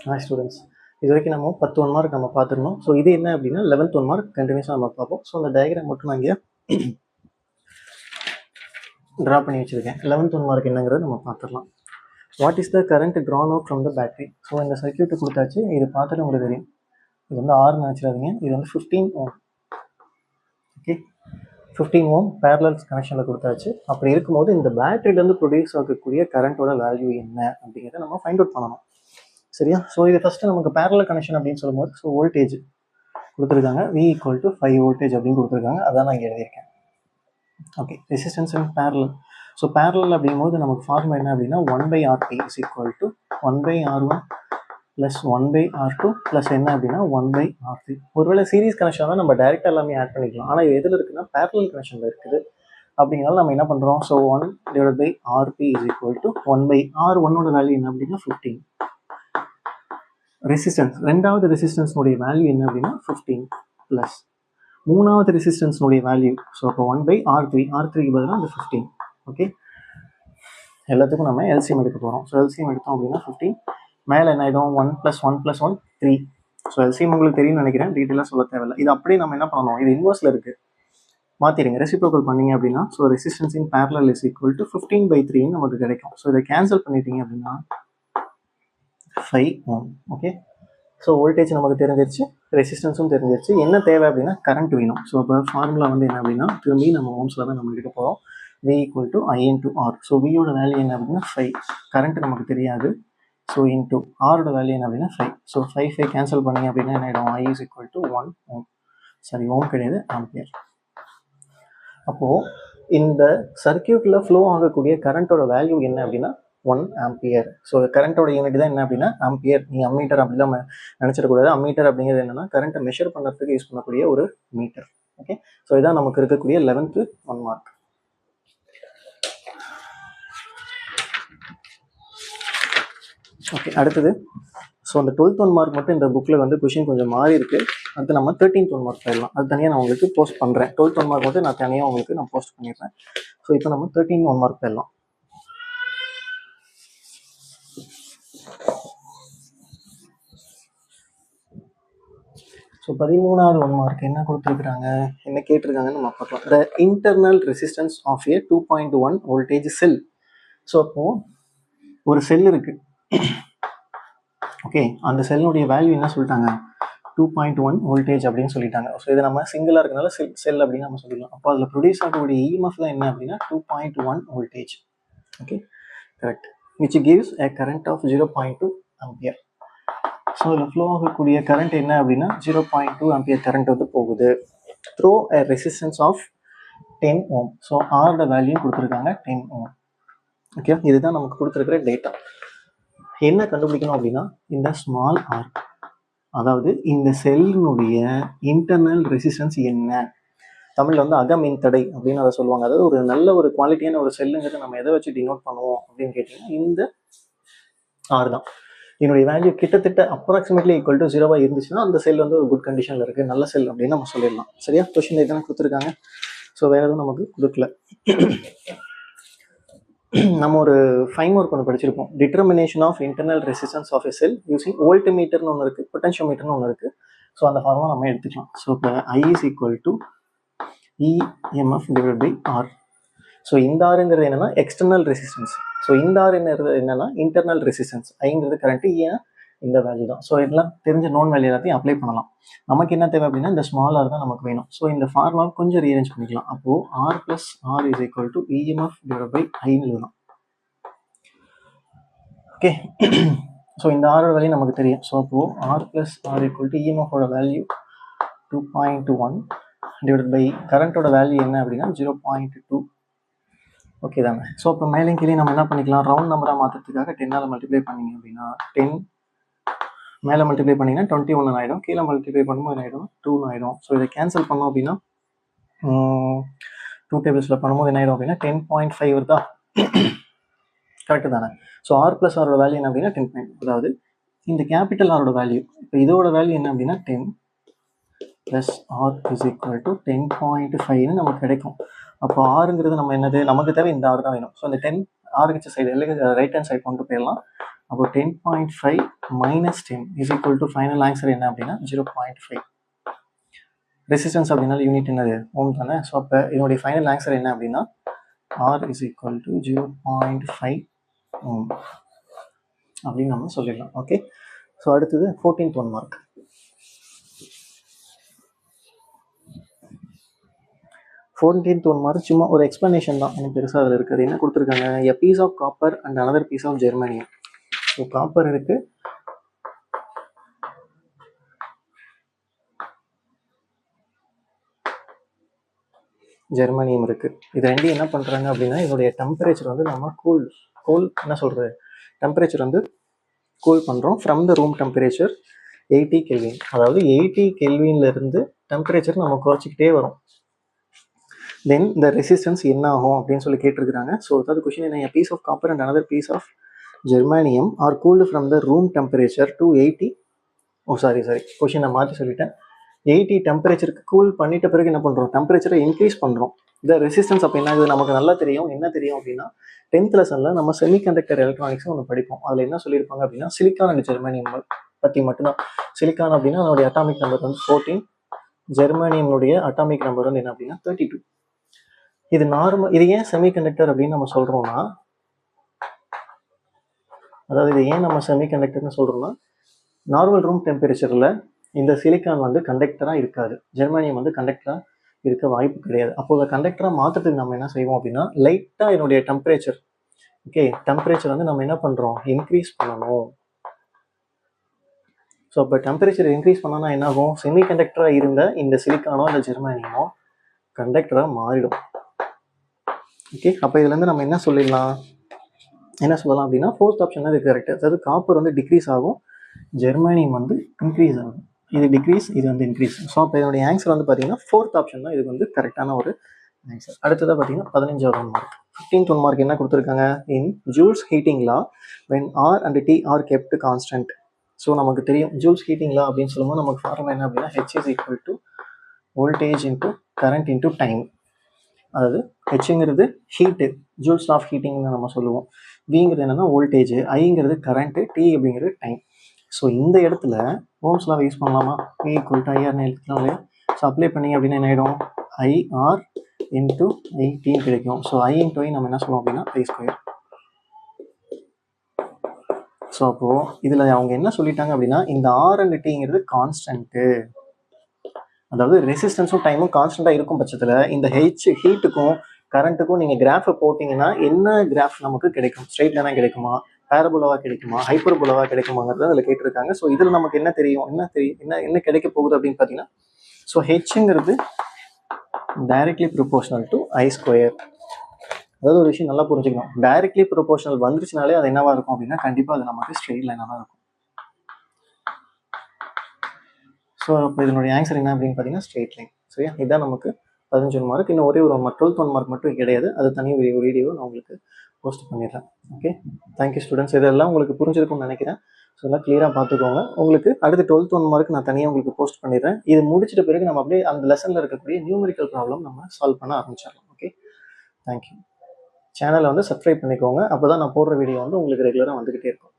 Hi students, இது வரைக்கும் நம்ம 10 ஒன் மார்க் நம்ம பார்த்துருந்தோம். ஸோ இது என்ன அப்படின்னா 11th ஒன் மார்க் கண்டினியூஸாக நம்ம பார்ப்போம். ஸோ அந்த டயக்ராம் மட்டும் நான் இங்கே ட்ரா பண்ணி வச்சுருக்கேன். 11th ஒன் மார்க் என்னங்கிறது நம்ம பார்த்துடலாம். What is the current drawn out from the battery? So இந்த சர்க்யூட்டை கொடுத்தாச்சு. இது பார்த்துட்டு உங்களுக்கு தெரியும். இது வந்து 6 நினச்சிடாதீங்க. இது வந்து 15 ஓம். ஓகே, 15 ஓம் பேரலல் கனெக்ஷனில் கொடுத்தாச்சு. அப்படி இருக்கும்போது இந்த பேட்டரியிலேருந்து ப்ரொடியூஸ் ஆகக்கூடிய கரண்ட்டோட வேல்யூ என்ன அப்படிங்கிறத நம்ம ஃபைண்ட் அவுட் பண்ணணும். சரியா? ஸோ இது ஃபஸ்ட்டு நமக்கு பேரலல் கனெக்ஷன் அப்படின்னு சொல்லும்போது ஸோ வோல்டேஜ் கொடுத்துருக்காங்க. V = 5 வோல்டேஜ் அப்படின்னு கொடுத்துருக்காங்க. அதான் நான் இங்கே எழுதியிருக்கேன். ஓகே, ரெசிஸ்டன்ஸ் இன் பேரலல். ஸோ பேரலல் அப்படிங்கும்போது நமக்கு ஃபார்முலா என்ன அப்படின்னா 1/RP = 1/R1 + 1/R2 + என்ன அப்படின்னா 1/R3. ஒருவேளை சீரிஸ் கனெக்ஷன் தான் நம்ம டைரெக்டாக எல்லாமே ஆட் பண்ணிக்கலாம். ஆனால் இது எதில் இருக்குன்னா பேரலல் கனெக்ஷனில் இருக்குது. அப்படிங்கிறனால நம்ம என்ன பண்ணுறோம்? ஸோ 1/RP = 1/R1 வேல்யூ என்ன அப்படின்னா 15. ரெசிஸ்டன்ஸ், ரெண்டாவது ரெசிஸ்டன்ஸ்னுடைய வேல்யூ என்ன அப்படின்னா 15 ப்ளஸ் மூணாவது ரெசிஸ்டன்ஸ்னுடைய வேல்யூ. ஸோ அப்போ 1/R3, R3க்கு பதிலாக அந்த 15. ஓகே, எல்லாத்துக்கும் நம்ம எல்சிஎம் எடுக்க போகிறோம். ஸோ எல்சிஎம் எடுத்தோம் அப்படின்னா 15 மேலே என்ன ஆகிடும்? 1 + 1 + 1 3. ஸோ எல்சிஎம் உங்களுக்கு தெரியும்னு நினைக்கிறேன், டீட்டெயிலாக சொல்ல தேவையில்லை. இது அப்படியே நம்ம என்ன பண்ணணும்? இது இன்வர்ஸில் இருக்குது, மாற்றிடுங்க. ரெசிப்ரோக்கல் பண்ணிங்க அப்படின்னா ஸோ ரெசிஸ்டன்ஸ் இன் பேரலல் = 15/3 நமக்கு கிடைக்கும். ஸோ இதை கேன்சல் பண்ணிட்டீங்க அப்படின்னா 5 ஓம். ஓகே, ஸோ வோல்டேஜ் நமக்கு தெரிஞ்சிருச்சு, ரெசிஸ்டன்ஸும் தெரிஞ்சிருச்சு. என்ன தேவை அப்படின்னா கரண்ட் வேணும். ஸோ அப்போ ஃபார்முலா வந்து என்ன அப்படின்னா திரும்பி நம்ம ஓம்ஸில் தான் நம்ம எடுக்க போகிறோம். V = I/R. ஸோ வியோட வேல்யூ என்ன அப்படின்னா 5, கரண்ட் நமக்கு தெரியாது. ஸோ இன்டூ ஆரோட வேல்யூ என்ன அப்படின்னா 5. ஸோ 5 கேன்சல் பண்ணிங்க அப்படின்னா என்ன ஆகிடும்? I = 1 Om. சாரி, ஓம் கிடையாது, ஆம்பியர். அப்போது இந்த சர்க்கியூட்டில் ஃப்ளோ ஆகக்கூடிய கரண்ட்டோட வேல்யூ என்ன அப்படின்னா 1 ஆம்பியர். ஸோ கரண்ட்டோட யூனிட் தான் என்ன அப்படின்னா ஆம்பியர். நீங்கள் அம்மீட்டர் அப்படிலாம் நினச்சிடக்கூடாது. அம்மீட்டர் அப்படிங்கிறது என்னன்னா கரண்ட்டை மெஷர் பண்ணுறதுக்கு யூஸ் பண்ணக்கூடிய ஒரு மீட்டர். ஓகே, ஸோ இதான் நமக்கு இருக்கக்கூடிய 11th ஒன் மார்க். ஓகே, அடுத்தது ஸோ அந்த 12th ஒன் மார்க் மட்டும் இந்த புக்கில் வந்து கொஷின் கொஞ்சம் மாறி இருக்குது. அடுத்து நம்ம 13th ஒன் மார்க் போயிடலாம். அது தனியாக நான் உங்களுக்கு போஸ்ட் பண்ணுறேன். 12th ஒன் மார்க் மட்டும் நான் தனியாக உங்களுக்கு நான் போஸ்ட் பண்ணிடுறேன். ஸோ இப்போ நம்ம 13th ஒன் மார்க் போயிடலாம். ஸோ 13வது ஒன் மார்க் என்ன கொடுத்துருக்குறாங்க, என்ன கேட்டிருக்காங்கன்னு நம்ம பார்க்கலாம். The internal resistance of a 2.1 voltage cell. So அப்போது ஒரு செல் இருக்குது. ஓகே, அந்த செல்லுடைய வேல்யூ என்ன சொல்லிட்டாங்க? 2.1 வோல்டேஜ் அப்படின்னு சொல்லிட்டாங்க. ஸோ இது நம்ம சிங்கிளாக இருக்கிறனால செல் அப்படின்னு நம்ம சொல்லிடலாம். அப்போ அதில் ப்ரொடியூஸ் ஆகக்கூடிய இஎம்எஃப் தான் என்ன அப்படின்னா 2.1 voltage. Okay, correct. Which gives a current of 0.2 ampere. So இதில் ஃப்ளோ ஆகக்கூடிய கரண்ட் என்ன அப்படின்னா 0.2 ஆம்பியர் கரண்ட் வந்து போகுது through a resistance of 10 ohm. So ஆரோட வேல்யூ கொடுத்துருக்காங்க 10 ஓம். ஓகே, இதுதான் நமக்கு கொடுத்துருக்கிற டேட்டா. என்ன கண்டுபிடிக்கணும் அப்படின்னா இந்த ஸ்மால் ஆர், அதாவது இந்த செல்லினுடைய இன்டர்னல் ரெசிஸ்டன்ஸ் என்ன, தமிழில் வந்து அகமின்தடை அப்படின்னு அதை சொல்லுவாங்க. அதாவது ஒரு நல்ல ஒரு குவாலிட்டியான ஒரு செல்லுங்கிறத நம்ம எதை வச்சு டினோட் பண்ணுவோம் அப்படின்னு கேட்டிங்கன்னா இந்த ஆர் தான். என்னுடைய வேல்யூ கிட்டத்தட்ட அப்ராக்சிமேட்லி ஈக்குவல் டு 0 இருந்துச்சுன்னா அந்த செல் வந்து ஒரு குட் கண்டிஷனில் இருக்குது, நல்ல செல் அப்படின்னு நம்ம சொல்லிடலாம். சரியா? கொஷின் இதுதான் கொடுத்துருக்காங்க. ஸோ வேறு எதுவும் நமக்கு கொடுக்கல. நம்ம ஒரு 5 மார்க் ஒன்று படிச்சிருப்போம். Determination of internal resistance of a cell using volt மீட்டர்னு ஒன்று இருக்குது, பொட்டன்ஷியோமீட்டர்னு ஒன்று இருக்குது. ஸோ அந்த ஃபார்முலா நம்ம எடுத்துக்கலாம். ஸோ இப்போ I = EMF/R. ஸோ இந்த ஆறுங்கிறது என்னன்னா எக்ஸ்டர்னல் ரெசிஸ்டன்ஸ். ஸோ இந்த ஆறு என்னன்னா இன்டர்னல் ரெசிஸ்டன்ஸ். ஐங்கிறது கரண்ட்டு, ஏன் இந்த வேல்யூ தான். ஸோ இதெல்லாம் தெரிஞ்ச நோன் வேல்யூ எல்லாத்தையும் அப்ளை பண்ணலாம். நமக்கு என்ன தேவை அப்படின்னா இந்த ஸ்மால் ஆர் தான் நமக்கு வேணும். ஸோ இந்த ஃபார்முலா கொஞ்சம் ரீஅரேஞ்ச் பண்ணிக்கலாம். அப்போது R + R = EMF/I எழுதலாம். ஓகே, ஸோ இந்த ஆரோட வேல்யூ நமக்கு தெரியும். ஸோ அப்போது R + R = EMF-ஓட வேல்யூ 2.1 கரண்ட்டோட வேல்யூ என்ன அப்படின்னா 0.2. ஓகே தானே? ஸோ இப்போ மேலே கீழே நம்ம என்ன பண்ணிக்கலாம், ரவுண்ட் நம்பராக மாற்றுறதுக்காக 10ஆல் மல்டிப்ளை பண்ணிங்க அப்படின்னா 10 மேலே மல்டிப்ளை பண்ணிங்கன்னா 21 ஆகிடும், கீழே மல்டிப்ளை பண்ணும்போது என்ன ஆகிடும் 2 ஆகிடும். ஸோ இதை கேன்சல் பண்ணோம் அப்படின்னா 2 டேபிள்ஸில் பண்ணும்போது என்ன ஆகிடும் அப்படின்னா 10.5 வருதா? கரெக்டு தானே? ஸோ R + R வேல்யூ என்ன அப்படின்னா 10. அதாவது இந்த கேபிட்டல் ஆரோட வேல்யூ, இப்போ இதோட வேல்யூ என்ன அப்படின்னா 10 + R = 10.5ன்னு நமக்கு கிடைக்கும். அப்போ ஆறுங்கிறது நம்ம என்னது, நமக்கு தேவை இந்த ஆறு தான் வேணும். ஸோ இந்த 10 RH side right hand side கொண்டு போயிடலாம். அப்போ 10.5 minus 10 is equal to final answer என்ன அப்படின்னா 0.5. ரெசிஸ்டன்ஸ் அப்படின்னா யூனிட் என்னது ஓம் தானே. ஸோ அப்போ இதனுடைய ஃபைனல் ஆன்சர் என்ன அப்படின்னா ஆர் இஸ் ஈக்குவல் டு 0.5 ஓம் அப்படின்னு நம்ம சொல்லிடலாம். ஓகே, ஸோ அடுத்தது 14th 1 மார்க். 14th 1 மார்க் சும்மா ஒரு எக்ஸ்பிளனேஷன் தான், எனக்கு பெருசாக அதில் இருக்குது. என்ன கொடுத்துருக்காங்க, a piece of copper and another piece of germanium. So copper இருக்கு, ஜெர்மானியம் இருக்குது. இது ரெண்டும் என்ன பண்ணுறாங்க அப்படின்னா இதோடைய டெம்பரேச்சர் வந்து நம்ம கூல் என்ன சொல்கிறது, டெம்பரேச்சர் வந்து கூல் பண்ணுறோம் from the room temperature 80 kelvin. அதாவது 80 கெல்வின்லேருந்து டெம்பரேச்சர் நம்ம குறைச்சிக்கிட்டே வரும். தென் இந்த ரெசிஸ்டன்ஸ் என்ன ஆகும் அப்படின்னு சொல்லி கேட்டிருக்கிறாங்க. ஸோ அதாவது கொஷின் என்ன, piece of copper and another piece of germanium are cooled from the room temperature to 80. Sorry question நான் மாற்றி சொல்லிட்டேன். 80 டெம்பரேச்சருக்கு கூல் பண்ணிட்ட பிறகு என்ன பண்ணுறோம், டெம்பரேச்சரை இன்க்ரீஸ் பண்ணுறோம். இந்த ரெசிஸ்டன்ஸ் அப்போ என்ன ஆகுது, நமக்கு நல்லா தெரியும். என்ன தெரியும் அப்படின்னா 10th லெசனில் நம்ம செமிகண்டக்டர் எலக்ட்ரானிக்ஸ் ஒன்று படிப்போம். அதில் என்ன சொல்லியிருப்பாங்க அப்படின்னா சிலிக்கான் அண்ட் ஜெர்மானியம் பற்றி மட்டும்தான். சிலிக்கான் அப்படின்னா அதனுடைய அட்டாமிக் நம்பர் வந்து 14, ஜெர்மானியமுடைய அட்டாமிக் நம்பர் வந்து என்ன அப்படின்னா 32. இது நார்மல். இது ஏன் செமிகண்டக்டர் அப்படின்னு நம்ம சொல்கிறோம்னா, அதாவது இது ஏன் நம்ம செமிகண்டக்டர்னு சொல்கிறோம்னா, நார்மல் ரூம் டெம்பரேச்சரில் இந்த சிலிக்கான் வந்து கண்டக்டராக இருக்காது, ஜெர்மானியம் வந்து கண்டக்டராக இருக்க வாய்ப்பு கிடையாது. அப்போது கண்டக்டராக மாற்றத்துக்கு நம்ம என்ன செய்வோம் அப்படின்னா லைட்டாக என்னுடைய டெம்பரேச்சர், ஓகே, டெம்பரேச்சர் வந்து நம்ம என்ன பண்ணுறோம், இன்க்ரீஸ் பண்ணணும். ஸோ அப்போ டெம்பரேச்சர் இன்க்ரீஸ் பண்ணோன்னா என்ன ஆகும், செமிகண்டக்டராக இருந்த இந்த சிலிக்கானோ இல்லை ஜெர்மானியமோ கண்டக்டராக மாறிடும். ஓகே, அப்போ இதுலேருந்து நம்ம என்ன சொல்லலாம் அப்படின்னா 4th ஆப்ஷன் தான் இது கரெக்ட். அதாவது காப்பர் வந்து டிக்ரீஸ் ஆகும், ஜெர்மானியம் வந்து இன்க்ரீஸ் ஆகும். இது டிக்ரீஸ், இது வந்து இன்க்ரீஸ். ஸோ அப்போ இதனுடைய ஆன்சர் வந்து பார்த்தீங்கன்னா 4th ஆப்ஷன் தான் இதுக்கு வந்து கரெக்டான ஒரு ஆன்சர். அடுத்ததாக பார்த்தீங்கன்னா 15th 1 மார்க். 15th 1 மார்க் என்ன கொடுத்துருக்காங்க, in Joule's heating law when R and T are kept constant. So நமக்கு தெரியும் ஜூல்ஸ் ஹீட்டிங் லா அப்படின்னு சொல்லும்போது நமக்கு ஃபார்முலா என்ன அப்படின்னா H is equal to voltage into current into time. அதாவது ஹெச்ங்கிறது ஹீட்டு, ஜூல்ஸ் ஆஃப் ஹீட்டிங்னு நம்ம சொல்லுவோம். விங்கிறது என்னென்னா வோல்டேஜ், ஐங்கிறது கரண்ட்டு, டி அப்படிங்கிறது டைம். ஸோ இந்த இடத்துல ஓம்ஸ் லா யூஸ் பண்ணலாமா, V ஈக்குவல் டு ஐஆர்னு எடுத்துக்கலாம் இல்லையா. ஸோ அப்ளை பண்ணிங்க அப்படின்னா என்ன ஆகிடும், ஐஆர் இன்ட்டு ஐடி கிடைக்கும். ஸோ ஐ இன்ட்டு ஐ நம்ம என்ன சொல்லுவோம் அப்படின்னா ஐ ஸ்கொயர். ஸோ அப்போது இதில் அவங்க என்ன சொல்லிட்டாங்க அப்படின்னா இந்த ஆர் அண்ட் டிங்கிறது கான்ஸ்டன்ட்டு, அதாவது ரெசிஸ்டன்ஸும் டைமும் கான்ஸ்டண்ட்டாக இருக்கும் பட்சத்தில் இந்த ஹீட்டுக்கும் கரண்ட்டுக்கும் நீங்கள் கிராஃபை போட்டிங்கன்னா என்ன கிராஃப் நமக்கு கிடைக்கும், ஸ்ட்ரெயிட் லைனாக கிடைக்குமா, பேரபோலாவாக கிடைக்குமா, ஹைப்பர்போலாவாக கிடைக்குமாங்கிறது அதில் கேட்டிருக்காங்க. ஸோ இதில் நமக்கு என்ன தெரியும், என்ன கிடைக்க போகுது அப்படின்னு பார்த்தீங்கன்னா, ஸோ ஹெச்ங்கிறது directly proportional to I square. அதாவது ஒரு விஷயம் நல்லா புரிஞ்சுக்கணும், டைரக்ட்லி ப்ரொபோர்ஷனல் வந்துருச்சுனாலே அது என்னவா இருக்கும் அப்படின்னா கண்டிப்பாக அது நமக்கு ஸ்ட்ரெயிட் லைனாக தான் இருக்கும். ஸோ அப்போ இதனுடைய ஆன்சர் என்ன அப்படின்னு பார்த்தீங்கன்னா ஸ்ட்ரெயிட் லைன். சரியா, இதுதான் நமக்கு 15 மார்க். இன்னும் ஒரே ஒரு 1 மார்க், 12th 1 மார்க் மட்டும் கிடையாது, அது தனி வீடியோ நான் உங்களுக்கு போஸ்ட் பண்ணிடுறேன். Okay, thank you students. இதெல்லாம் உங்களுக்கு புரிஞ்சிருக்கும்னு நினைக்கிறேன். ஸோ எல்லாம் கிளியராக பார்த்துக்கோங்க. உங்களுக்கு அடுத்து 12th 1 மார்க் நான் தனியாக உங்களுக்கு போஸ்ட் பண்ணிடுறேன். இது முடிச்சிட்ட பிறகு நம்ம அப்படியே அந்த லெசனில் இருக்கக்கூடிய நியூமெரிக்கல் ப்ராப்ளம் நம்ம சால்வ் பண்ண ஆரம்பிச்சிடலாம். Okay, thank you. சேனலை வந்து சப்ஸ்கிரைப் பண்ணிக்கோங்க, அப்போ தான் நான் போடுற வீடியோ வந்து உங்களுக்கு ரெகுலராக வந்துக்கிட்டே இருக்கும்.